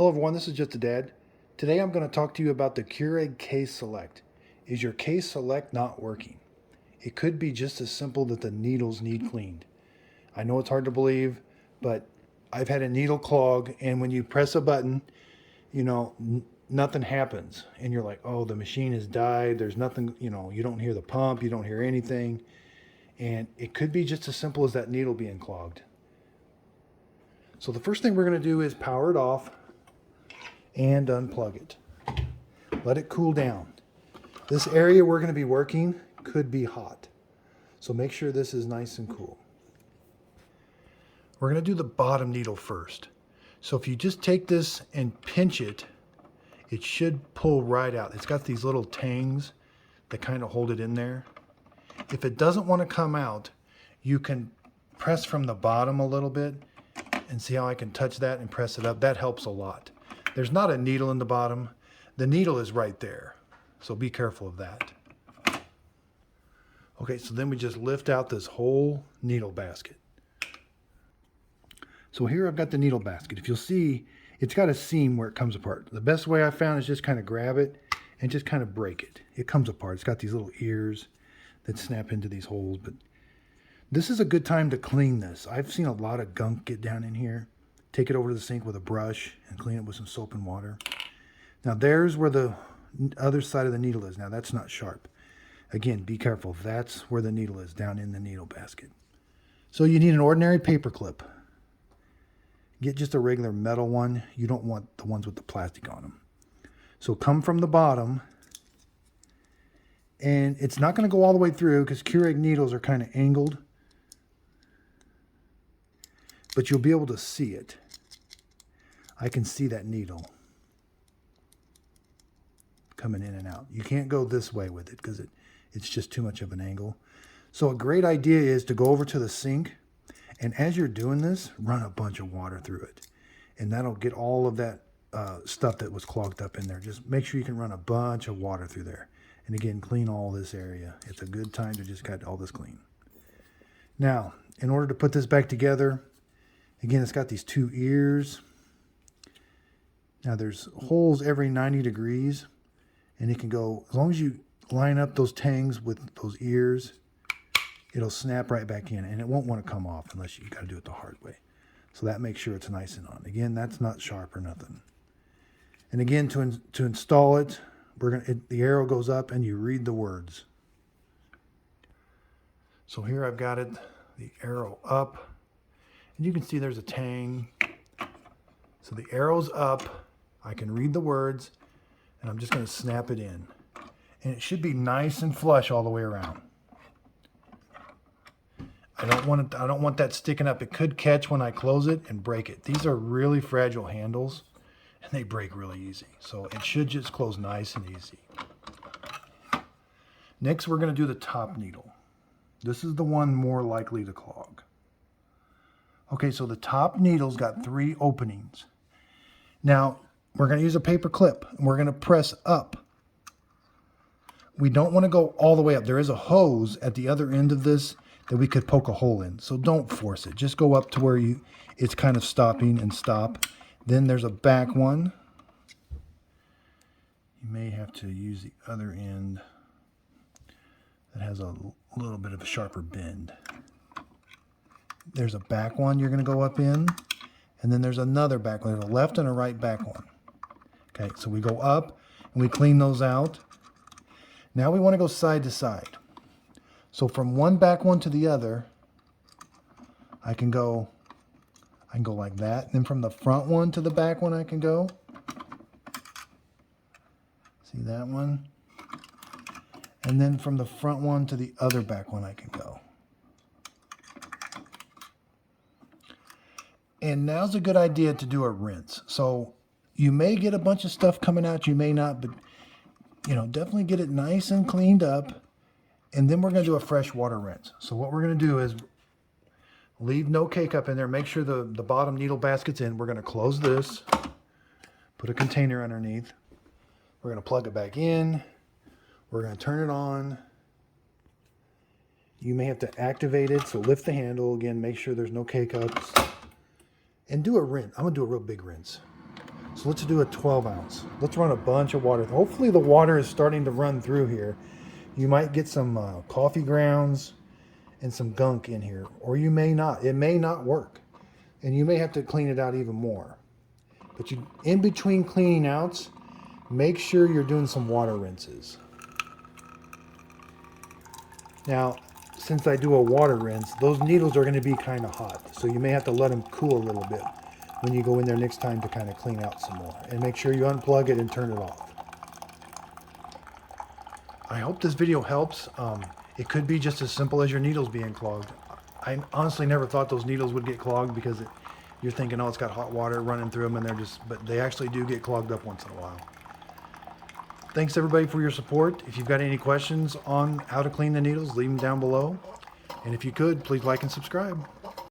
Hello everyone, this is Just a Dad. Today I'm going to talk to you about the Keurig K Select. Is your K Select not working? It could be just as simple that the needles need cleaned. I know it's hard to believe, but I've had a needle clog, and when you press a button, nothing happens. And you're like, oh, the machine has died. There's nothing, you don't hear the pump, you don't hear anything. And it could be just as simple as that needle being clogged. So the first thing we're going to do is power it off and unplug it. Let it cool down. This area we're going to be working could be hot, so make sure this is nice and cool. We're going to do the bottom needle first. So if you just take this and pinch it, it should pull right out. It's got these little tangs that kind of hold it in there. If it doesn't want to come out, you can press from the bottom a little bit, and see how I can touch that and press it up. That helps a lot. There's not a needle in the bottom. The needle is right there, so be careful of that. Okay, so then we just lift out this whole needle basket. So here I've got the needle basket. If you'll see, it's got a seam where it comes apart. The best way I found is just kind of grab it and just kind of break it. It comes apart. It's got these little ears that snap into these holes, but this is a good time to clean this. I've seen a lot of gunk get down in here. Take it over to the sink with a brush and clean it with some soap and water. Now there's where the other side of the needle is. Now that's not sharp. Again, be careful. That's where the needle is, down in the needle basket. So you need an ordinary paper clip. Get just a regular metal one. You don't want the ones with the plastic on them. So come from the bottom, and it's not going to go all the way through because Keurig needles are kind of angled, but you'll be able to see it. I can see that needle coming in and out. You can't go this way with it because it's just too much of an angle. So a great idea is to go over to the sink, and as you're doing this, run a bunch of water through it. And that'll get all of that stuff that was clogged up in there. Just make sure you can run a bunch of water through there. And again, clean all this area. It's a good time to just get all this clean. Now, in order to put this back together, again, it's got these two ears. Now there's holes every 90 degrees, and it can go, as long as you line up those tangs with those ears, it'll snap right back in, and it won't want to come off unless you got to do it the hard way. So that makes sure it's nice and on. Again, that's not sharp or nothing. And again, to install it, the arrow goes up and you read the words. So here I've got it, the arrow up, and you can see there's a tang. So the arrow's up, I can read the words, and I'm just going to snap it in. And it should be nice and flush all the way around. I don't want that sticking up. It could catch when I close it and break it. These are really fragile handles, and they break really easy. So it should just close nice and easy. Next, we're going to do the top needle. This is the one more likely to clog. Okay, so the top needle's got 3 openings. Now, we're going to use a paper clip, and we're going to press up. We don't want to go all the way up. There is a hose at the other end of this that we could poke a hole in. So don't force it. Just go up to where it's kind of stopping and stop. Then there's a back one. You may have to use the other end that has a little bit of a sharper bend. There's a back one you're going to go up in, and then there's another back one. There's a left and a right back one. Okay, so we go up and we clean those out. Now we want to go side to side. So from one back one to the other, I can go like that. And then from the front one to the back one, I can go. See that one? And then from the front one to the other back one, I can go. And now's a good idea to do a rinse. So you may get a bunch of stuff coming out, you may not, but definitely get it nice and cleaned up. And then we're going to do a fresh water rinse. So what we're going to do is leave no cake up in there. Make sure the bottom needle basket's in. We're going to close this, put a container underneath. We're going to plug it back in. We're going to turn it on. You may have to activate it, so lift the handle. Again, make sure there's no cake ups. And do a rinse. I'm going to do a real big rinse. So let's do a 12 ounce. Let's run a bunch of water. Hopefully the water is starting to run through here. You might get some coffee grounds and some gunk in here, or you may not. It may not work, and you may have to clean it out even more. But you, in between cleaning outs, make sure you're doing some water rinses. Now, since I do a water rinse, those needles are going to be kind of hot, so you may have to let them cool a little bit when you go in there next time to kind of clean out some more. And make sure you unplug it and turn it off. I hope this video helps. It could be just as simple as your needles being clogged. I honestly never thought those needles would get clogged because you're thinking, oh, it's got hot water running through them, and but they actually do get clogged up once in a while. Thanks everybody for your support. If you've got any questions on how to clean the needles, leave them down below. And if you could, please like and subscribe.